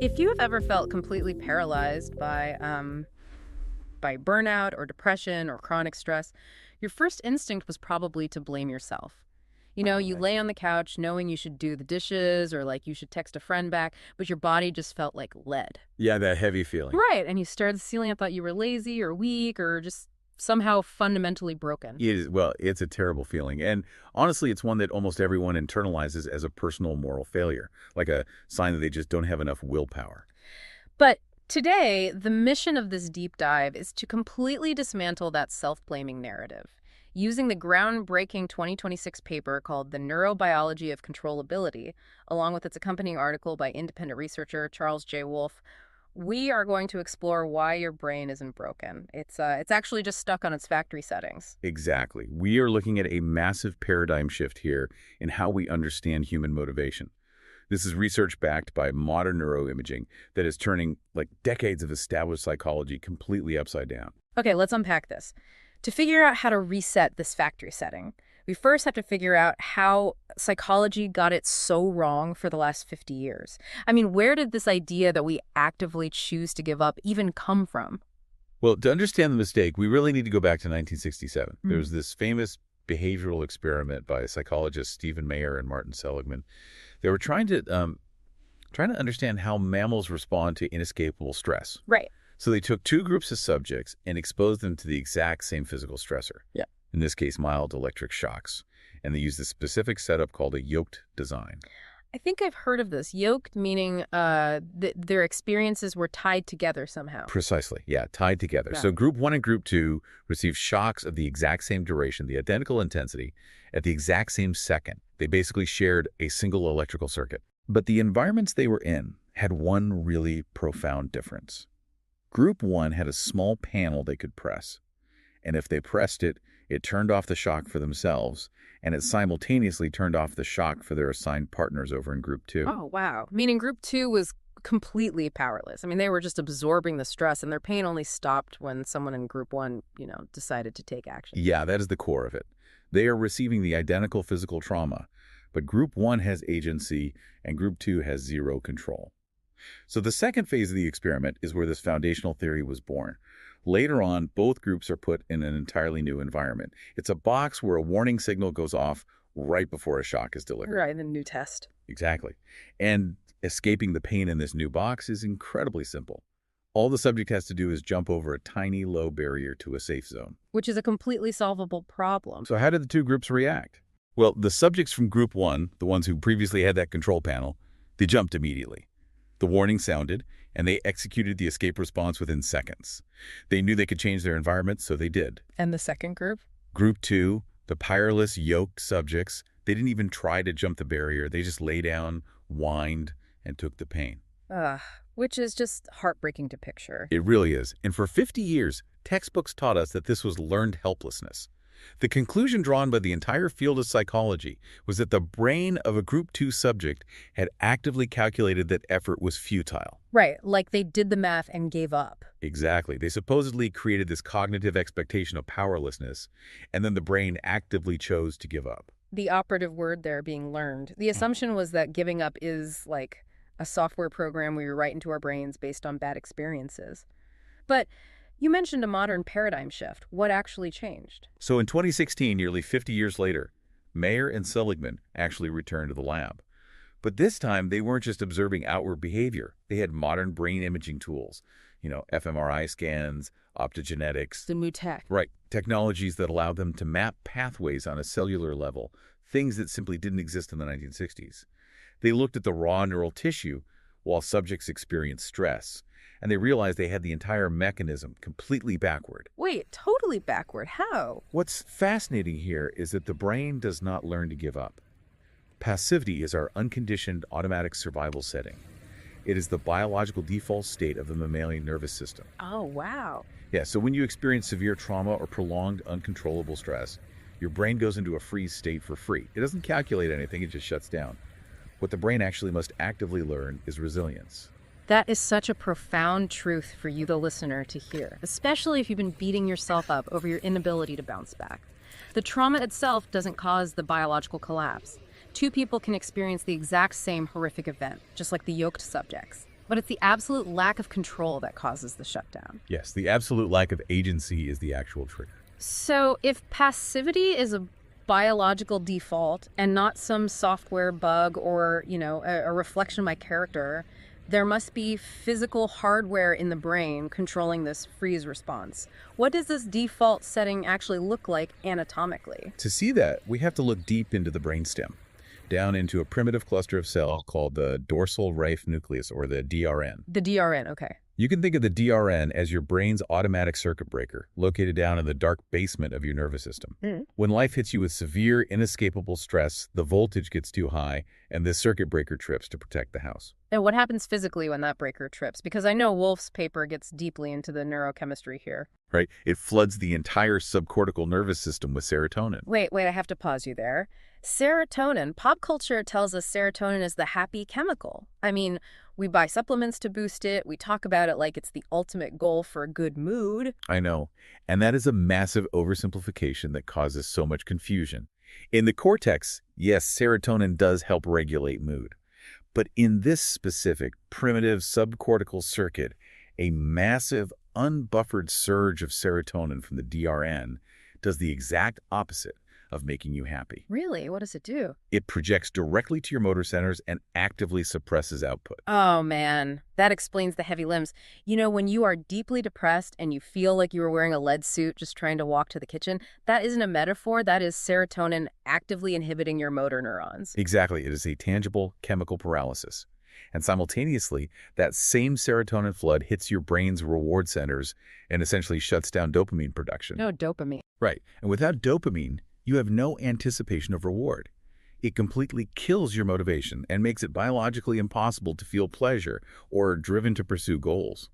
If you have ever felt completely paralyzed by burnout or depression or chronic stress, your first instinct was probably to blame yourself. You Right. lay on the couch knowing you should do the dishes or like you should text a friend back, but your body just felt like lead. Yeah, that heavy feeling. Right, and you stared at the ceiling and thought you were lazy or weak or just somehow fundamentally broken. It is, well, it's a terrible feeling. And honestly, it's one that almost everyone internalizes as a personal moral failure, like a sign that they just don't have enough willpower. But today, the mission of this deep dive is to completely dismantle that self-blaming narrative. Using the groundbreaking 2026 paper called The Neurobiology of Controllability, along with its accompanying article by independent researcher Charles J. Wolfe, we are going to explore why your brain isn't broken. It's actually just stuck on its factory settings. Exactly. We are looking at a massive paradigm shift here in how we understand human motivation. This is research backed by modern neuroimaging that is turning like decades of established psychology completely upside down. Okay, let's unpack this. To figure out how to reset this factory setting, we first have to figure out how psychology got it so wrong for the last 50 years. I mean, where did this idea that we actively choose to give up even come from? Well, to understand the mistake, we really need to go back to 1967. There Mm. was this famous behavioral experiment by psychologists Stephen Mayer and Martin Seligman. They were trying to understand how mammals respond to inescapable stress. Right. So they took two groups of subjects and exposed them to the exact same physical stressor, Yeah. in this case, mild electric shocks. And they used a specific setup called a yoked design. I think I've heard of this. Yoked meaning their experiences were tied together somehow. Precisely, yeah, tied together. Yeah. So group one and group two received shocks of the exact same duration, the identical intensity, at the exact same second. They basically shared a single electrical circuit. But the environments they were in had one really profound difference. Group one had a small panel they could press, and if they pressed it, it turned off the shock for themselves, and it simultaneously turned off the shock for their assigned partners over in group two. Oh, wow. Meaning group two was completely powerless. I mean, they were just absorbing the stress, and their pain only stopped when someone in group one, decided to take action. Yeah, that is the core of it. They are receiving the identical physical trauma, but group one has agency and group two has zero control. So the second phase of the experiment is where this foundational theory was born. Later on, both groups are put in an entirely new environment. It's a box where a warning signal goes off right before a shock is delivered. Right, the new test. Exactly. And escaping the pain in this new box is incredibly simple. All the subject has to do is jump over a tiny, low barrier to a safe zone. Which is a completely solvable problem. So how did the two groups react? Well, the subjects from group one, the ones who previously had that control panel, they jumped immediately. The warning sounded, and they executed the escape response within seconds. They knew they could change their environment, so they did. And the second group? Group two, the powerless, yoked subjects, they didn't even try to jump the barrier. They just lay down, whined, and took the pain. Ugh, which is just heartbreaking to picture. It really is. And for 50 years, textbooks taught us that this was learned helplessness. The conclusion drawn by the entire field of psychology was that the brain of a group 2 subject had actively calculated that effort was futile. Right, like they did the math and gave up. Exactly. They supposedly created this cognitive expectation of powerlessness, and then the brain actively chose to give up. The operative word there being learned. The assumption was that giving up is like a software program we write into our brains based on bad experiences. But you mentioned a modern paradigm shift. What actually changed? So in 2016, nearly 50 years later, Mayer and Seligman actually returned to the lab. But this time, they weren't just observing outward behavior. They had modern brain imaging tools, fMRI scans, optogenetics. The new tech. Right, technologies that allowed them to map pathways on a cellular level, things that simply didn't exist in the 1960s. They looked at the raw neural tissue while subjects experienced stress, and they realized they had the entire mechanism completely backward. Wait, totally backward. How? What's fascinating here is that the brain does not learn to give up. Passivity is our unconditioned automatic survival setting. It is the biological default state of the mammalian nervous system. Oh, wow. Yeah, so when you experience severe trauma or prolonged uncontrollable stress, your brain goes into a freeze state for free. It doesn't calculate anything, it just shuts down. What the brain actually must actively learn is resilience. That is such a profound truth for you, the listener, to hear, especially if you've been beating yourself up over your inability to bounce back. The trauma itself doesn't cause the biological collapse. Two people can experience the exact same horrific event, just like the yoked subjects. But it's the absolute lack of control that causes the shutdown. Yes, the absolute lack of agency is the actual trigger. So if passivity is a biological default and not some software bug or, a reflection of my character, there must be physical hardware in the brain controlling this freeze response. What does this default setting actually look like anatomically? To see that, we have to look deep into the brainstem, down into a primitive cluster of cell called the dorsal raphe nucleus, or the DRN. The DRN, okay. You can think of the DRN as your brain's automatic circuit breaker, located down in the dark basement of your nervous system. When life hits you with severe, inescapable stress, the voltage gets too high, and this circuit breaker trips to protect the house. And what happens physically when that breaker trips? Because I know Wolf's paper gets deeply into the neurochemistry here. Right? It floods the entire subcortical nervous system with serotonin. Wait, I have to pause you there. Serotonin, pop culture tells us serotonin is the happy chemical. I mean, we buy supplements to boost it. We talk about it like it's the ultimate goal for a good mood. I know. And that is a massive oversimplification that causes so much confusion. In the cortex, yes, serotonin does help regulate mood. But in this specific primitive subcortical circuit, a massive unbuffered surge of serotonin from the DRN does the exact opposite of making you happy. Really? What does it do? It projects directly to your motor centers and actively suppresses output. Oh, man. That explains the heavy limbs. When you are deeply depressed and you feel like you were wearing a lead suit just trying to walk to the kitchen, that isn't a metaphor. That is serotonin actively inhibiting your motor neurons. Exactly. It is a tangible chemical paralysis. And simultaneously, that same serotonin flood hits your brain's reward centers and essentially shuts down dopamine production. No, dopamine. Right. And without dopamine, you have no anticipation of reward. It completely kills your motivation and makes it biologically impossible to feel pleasure or driven to pursue goals.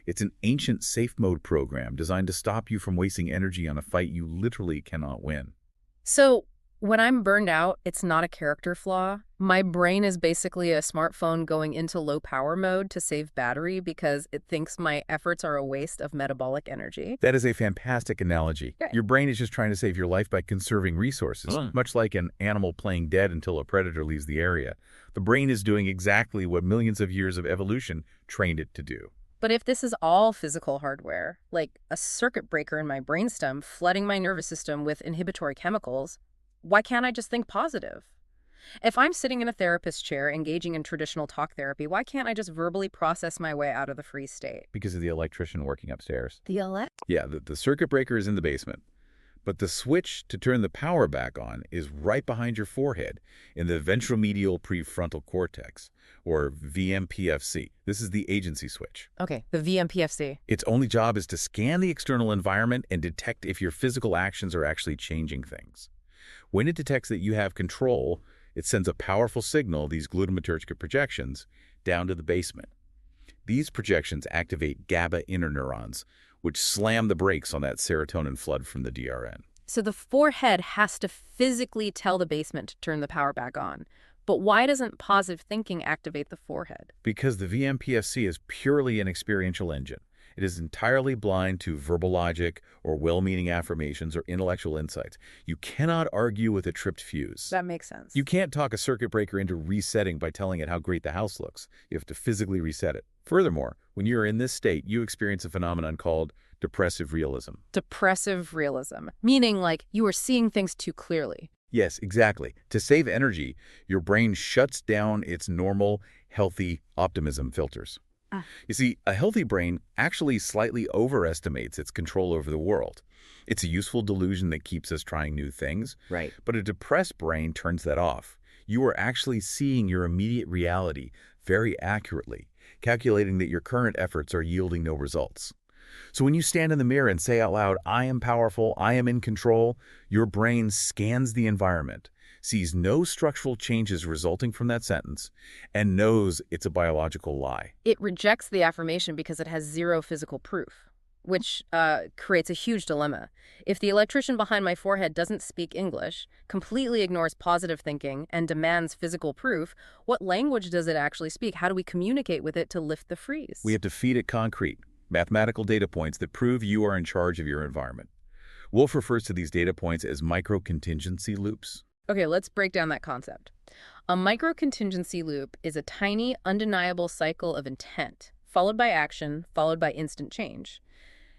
It's an ancient safe mode program designed to stop you from wasting energy on a fight you literally cannot win. So when I'm burned out, it's not a character flaw. My brain is basically a smartphone going into low power mode to save battery because it thinks my efforts are a waste of metabolic energy. That is a fantastic analogy. Okay. Your brain is just trying to save your life by conserving resources, much like an animal playing dead until a predator leaves the area. The brain is doing exactly what millions of years of evolution trained it to do. But if this is all physical hardware, like a circuit breaker in my brainstem flooding my nervous system with inhibitory chemicals, why can't I just think positive? If I'm sitting in a therapist's chair engaging in traditional talk therapy, why can't I just verbally process my way out of the freeze state? Because of the electrician working upstairs. The elect? Yeah, the circuit breaker is in the basement. But the switch to turn the power back on is right behind your forehead in the ventromedial prefrontal cortex, or VMPFC. This is the agency switch. Okay, the VMPFC. Its only job is to scan the external environment and detect if your physical actions are actually changing things. When it detects that you have control, it sends a powerful signal, these glutamatergic projections, down to the basement. These projections activate GABA interneurons, which slam the brakes on that serotonin flood from the DRN. So the forehead has to physically tell the basement to turn the power back on. But why doesn't positive thinking activate the forehead? Because the VMPFC is purely an experiential engine. It is entirely blind to verbal logic or well-meaning affirmations or intellectual insights. You cannot argue with a tripped fuse. That makes sense. You can't talk a circuit breaker into resetting by telling it how great the house looks. You have to physically reset it. Furthermore, when you're in this state, you experience a phenomenon called depressive realism. Depressive realism, meaning like you are seeing things too clearly. Yes, exactly. To save energy, your brain shuts down its normal, healthy optimism filters. You see, a healthy brain actually slightly overestimates its control over the world. It's a useful delusion that keeps us trying new things. Right. But a depressed brain turns that off. You are actually seeing your immediate reality very accurately, calculating that your current efforts are yielding no results. So when you stand in the mirror and say out loud, "I am powerful, I am in control," your brain scans the environment, sees no structural changes resulting from that sentence, and knows it's a biological lie. It rejects the affirmation because it has zero physical proof, which creates a huge dilemma. If the electrician behind my forehead doesn't speak English, completely ignores positive thinking, and demands physical proof, what language does it actually speak? How do we communicate with it to lift the freeze? We have to feed it concrete, mathematical data points that prove you are in charge of your environment. Wolf refers to these data points as micro-contingency loops. Okay, let's break down that concept. A micro-contingency loop is a tiny, undeniable cycle of intent, followed by action, followed by instant change.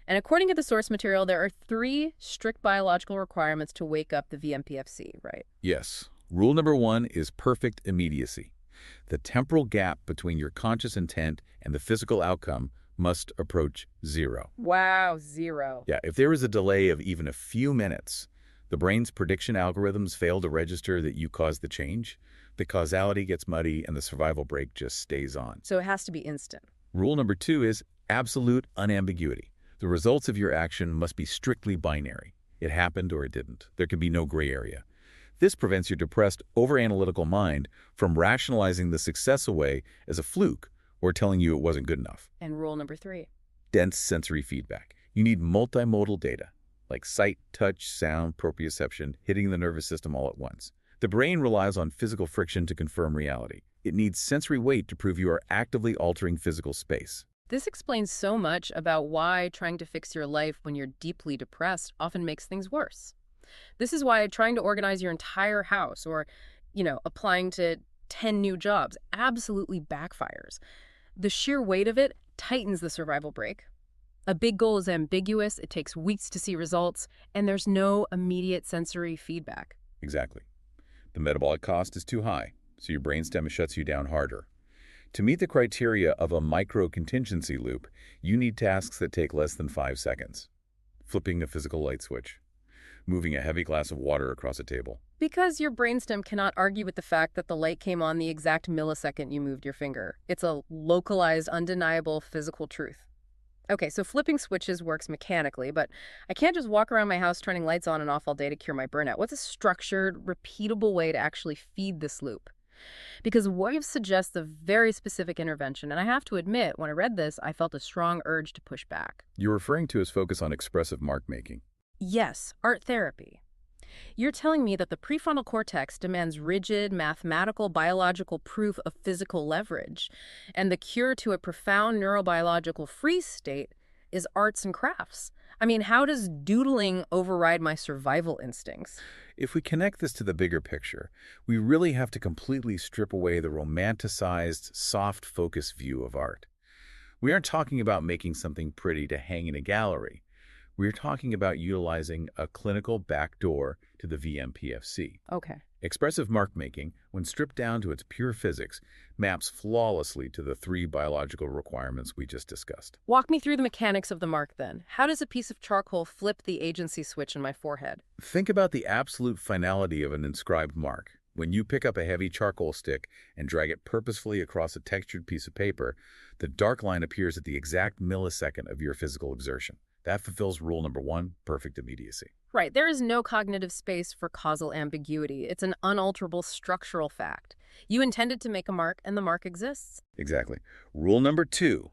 And according to the source material, there are three strict biological requirements to wake up the VMPFC, right? Yes. Rule number one is perfect immediacy. The temporal gap between your conscious intent and the physical outcome must approach zero. Wow, zero. Yeah, if there is a delay of even a few minutes, the brain's prediction algorithms fail to register that you caused the change, the causality gets muddy, and the survival brake just stays on. So it has to be instant. Rule number two is absolute unambiguity. The results of your action must be strictly binary. It happened or it didn't. There can be no gray area. This prevents your depressed, over-analytical mind from rationalizing the success away as a fluke or telling you it wasn't good enough. And rule number three. Dense sensory feedback. You need multimodal data, like sight, touch, sound, proprioception, hitting the nervous system all at once. The brain relies on physical friction to confirm reality. It needs sensory weight to prove you are actively altering physical space. This explains so much about why trying to fix your life when you're deeply depressed often makes things worse. This is why trying to organize your entire house or, applying to 10 new jobs absolutely backfires. The sheer weight of it tightens the survival brake. A big goal is ambiguous, it takes weeks to see results, and there's no immediate sensory feedback. Exactly. The metabolic cost is too high, so your brainstem shuts you down harder. To meet the criteria of a micro-contingency loop, you need tasks that take less than 5 seconds. Flipping a physical light switch. Moving a heavy glass of water across a table. Because your brainstem cannot argue with the fact that the light came on the exact millisecond you moved your finger. It's a localized, undeniable physical truth. Okay, so flipping switches works mechanically, but I can't just walk around my house turning lights on and off all day to cure my burnout. What's a structured, repeatable way to actually feed this loop? Because Wave suggests a very specific intervention, and I have to admit, when I read this, I felt a strong urge to push back. You're referring to his focus on expressive mark-making. Yes, art therapy. You're telling me that the prefrontal cortex demands rigid, mathematical, biological proof of physical leverage, and the cure to a profound neurobiological freeze state is arts and crafts. I mean, how does doodling override my survival instincts? If we connect this to the bigger picture, we really have to completely strip away the romanticized, soft-focus view of art. We aren't talking about making something pretty to hang in a gallery. We're talking about utilizing a clinical backdoor to the VMPFC. Okay. Expressive mark-making, when stripped down to its pure physics, maps flawlessly to the 3 biological requirements we just discussed. Walk me through the mechanics of the mark, then. How does a piece of charcoal flip the agency switch in my forehead? Think about the absolute finality of an inscribed mark. When you pick up a heavy charcoal stick and drag it purposefully across a textured piece of paper, the dark line appears at the exact millisecond of your physical exertion. That fulfills rule number 1, perfect immediacy. Right, there is no cognitive space for causal ambiguity. It's an unalterable structural fact. You intended to make a mark, and the mark exists. Exactly. Rule number 2,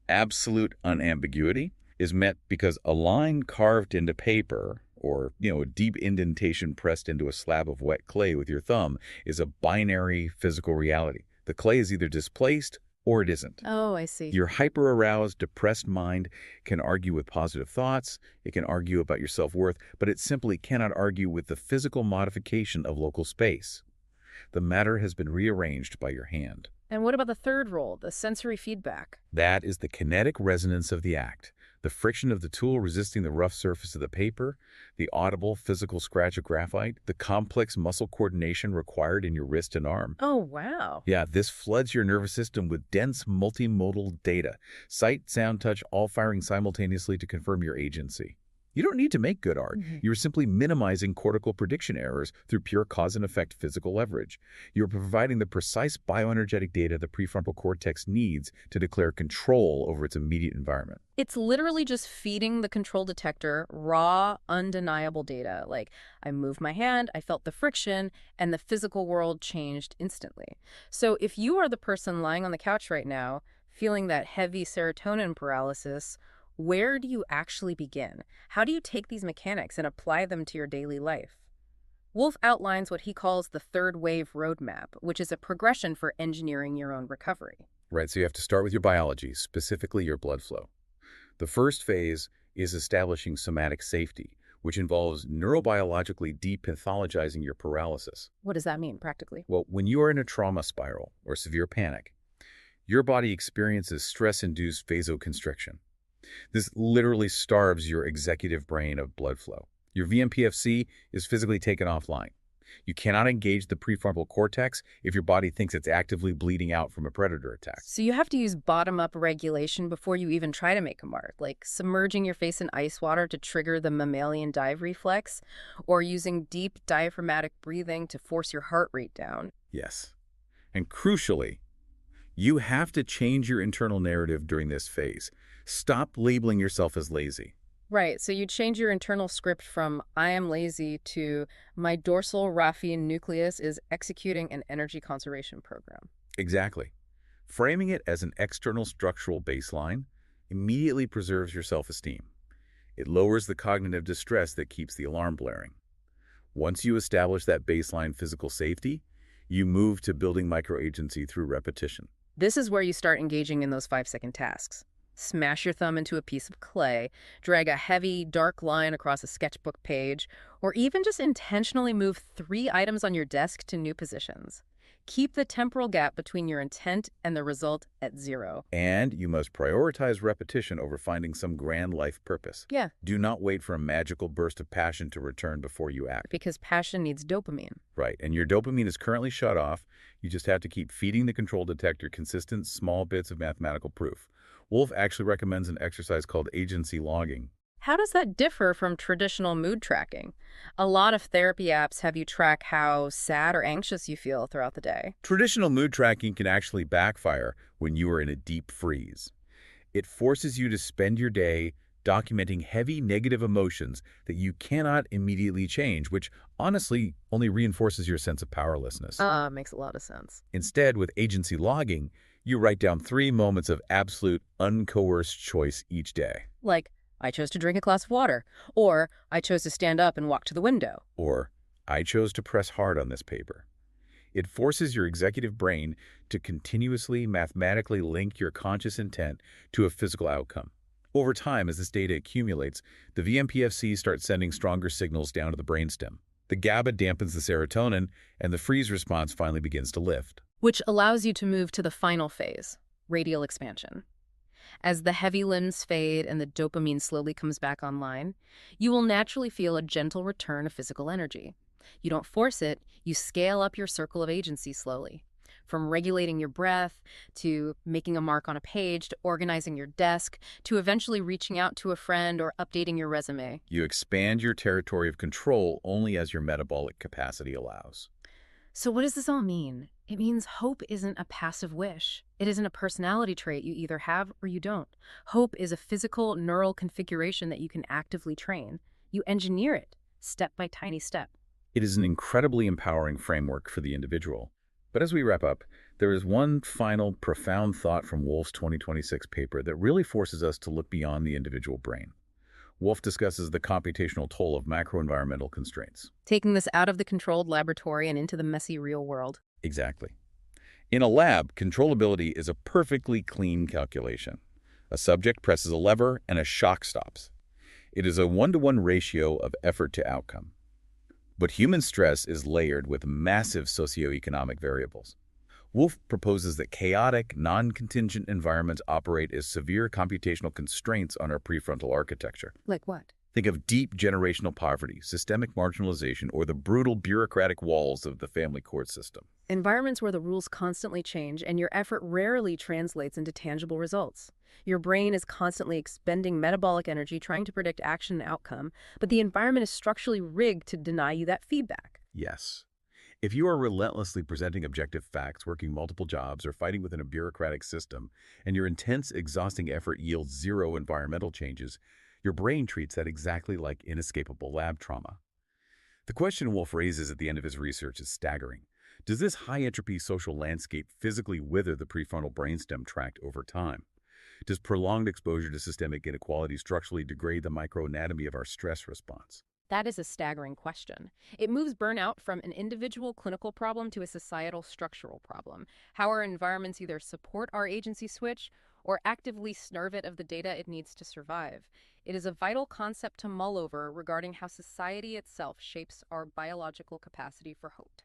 absolute unambiguity, is met because a line carved into paper or, a deep indentation pressed into a slab of wet clay with your thumb is a binary physical reality. The clay is either displaced or it isn't. Oh, I see. Your hyper-aroused, depressed mind can argue with positive thoughts, it can argue about your self-worth, but it simply cannot argue with the physical modification of local space. The matter has been rearranged by your hand. And what about the third rule, the sensory feedback? That is the kinetic resonance of the act. The friction of the tool resisting the rough surface of the paper, the audible physical scratch of graphite, the complex muscle coordination required in your wrist and arm. Oh, wow. Yeah, this floods your nervous system with dense multimodal data. Sight, sound, touch, all firing simultaneously to confirm your agency. You don't need to make good art. You're simply minimizing cortical prediction errors through pure cause and effect physical leverage. You're providing the precise bioenergetic data the prefrontal cortex needs to declare control over its immediate environment. It's literally just feeding the control detector raw, undeniable data. Like, I moved my hand, I felt the friction, and the physical world changed instantly. So if you are the person lying on the couch right now, feeling that heavy serotonin paralysis, where do you actually begin? How do you take these mechanics and apply them to your daily life? Wolf outlines what he calls the third wave roadmap, which is a progression for engineering your own recovery. Right, so you have to start with your biology, specifically your blood flow. The first phase is establishing somatic safety, which involves neurobiologically depathologizing your paralysis. What does that mean, practically? Well, when you are in a trauma spiral or severe panic, your body experiences stress-induced vasoconstriction. This literally starves your executive brain of blood flow. Your VMPFC is physically taken offline. You cannot engage the prefrontal cortex if your body thinks it's actively bleeding out from a predator attack. So you have to use bottom-up regulation before you even try to make a mark, like submerging your face in ice water to trigger the mammalian dive reflex, or using deep diaphragmatic breathing to force your heart rate down. Yes. And crucially, you have to change your internal narrative during this phase. Stop labeling yourself as lazy. Right, so you change your internal script from "I am lazy" to "My dorsal raphe nucleus is executing an energy conservation program." Exactly. Framing it as an external structural baseline immediately preserves your self-esteem. It lowers the cognitive distress that keeps the alarm blaring. Once you establish that baseline physical safety, you move to building microagency through repetition. This is where you start engaging in those 5-second tasks. Smash your thumb into a piece of clay, drag a heavy, dark line across a sketchbook page, or even just intentionally move 3 items on your desk to new positions. Keep the temporal gap between your intent and the result at 0. And you must prioritize repetition over finding some grand life purpose. Yeah, Do not wait for a magical burst of passion to return before you act. because passion needs dopamine. Right, and your dopamine is currently shut off. You just have to keep feeding the control detector consistent small bits of mathematical proof. Wolf actually recommends an exercise called agency logging. How does that differ from traditional mood tracking? A lot of therapy apps have you track how sad or anxious you feel throughout the day. Traditional mood tracking can actually backfire when you are in a deep freeze. It forces you to spend your day documenting heavy negative emotions that you cannot immediately change, which honestly only reinforces your sense of powerlessness. Makes a lot of sense. Instead, with agency logging, you write down 3 moments of absolute uncoerced choice each day. Like, I chose to drink a glass of water, or I chose to stand up and walk to the window. Or, I chose to press hard on this paper. It forces your executive brain to continuously mathematically link your conscious intent to a physical outcome. Over time, as this data accumulates, the VMPFC starts sending stronger signals down to the brainstem. The GABA dampens the serotonin, and the freeze response finally begins to lift. Which allows you to move to the final phase, radial expansion. As the heavy limbs fade and the dopamine slowly comes back online, you will naturally feel a gentle return of physical energy. You don't force it, you scale up your circle of agency slowly. From regulating your breath, to making a mark on a page, to organizing your desk, to eventually reaching out to a friend or updating your resume. You expand your territory of control only as your metabolic capacity allows. So what does this all mean? It means hope isn't a passive wish. It isn't a personality trait you either have or you don't. Hope is a physical neural configuration that you can actively train. You engineer it, step by tiny step. It is an incredibly empowering framework for the individual. But as we wrap up, there is one final profound thought from Wolf's 2026 paper that really forces us to look beyond the individual brain. Wolf discusses the computational toll of macroenvironmental constraints. Taking this out of the controlled laboratory and into the messy real world. Exactly. In a lab, controllability is a perfectly clean calculation. A subject presses a lever and a shock stops. It is a 1-to-1 ratio of effort to outcome. But human stress is layered with massive socioeconomic variables. Wolf proposes that chaotic, non-contingent environments operate as severe computational constraints on our prefrontal architecture. Like what? Think of deep generational poverty, systemic marginalization, or the brutal bureaucratic walls of the family court system. Environments where the rules constantly change and your effort rarely translates into tangible results. Your brain is constantly expending metabolic energy trying to predict action and outcome, but the environment is structurally rigged to deny you that feedback. Yes. If you are relentlessly presenting objective facts, working multiple jobs, or fighting within a bureaucratic system, and your intense, exhausting effort yields 0 environmental changes, your brain treats that exactly like inescapable lab trauma. The question Wolf raises at the end of his research is staggering. Does this high-entropy social landscape physically wither the prefrontal brainstem tract over time? Does prolonged exposure to systemic inequality structurally degrade the microanatomy of our stress response? That is a staggering question. It moves burnout from an individual clinical problem to a societal structural problem. How our environments either support our agency switch or actively starve it of the data it needs to survive. It is a vital concept to mull over regarding how society itself shapes our biological capacity for hope.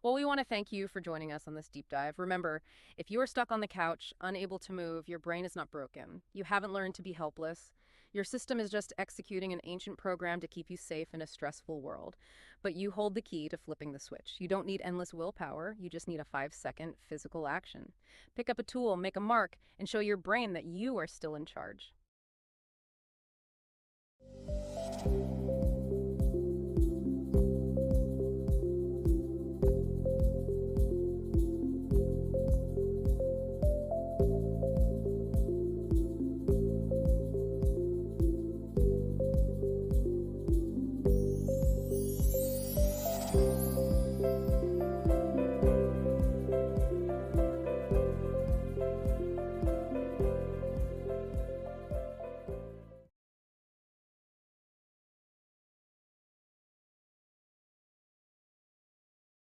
Well, we want to thank you for joining us on this deep dive. Remember, if you are stuck on the couch, unable to move, your brain is not broken. You haven't learned to be helpless. Your system is just executing an ancient program to keep you safe in a stressful world. But you hold the key to flipping the switch. You don't need endless willpower. You just need a 5-second physical action. Pick up a tool, make a mark, and show your brain that you are still in charge.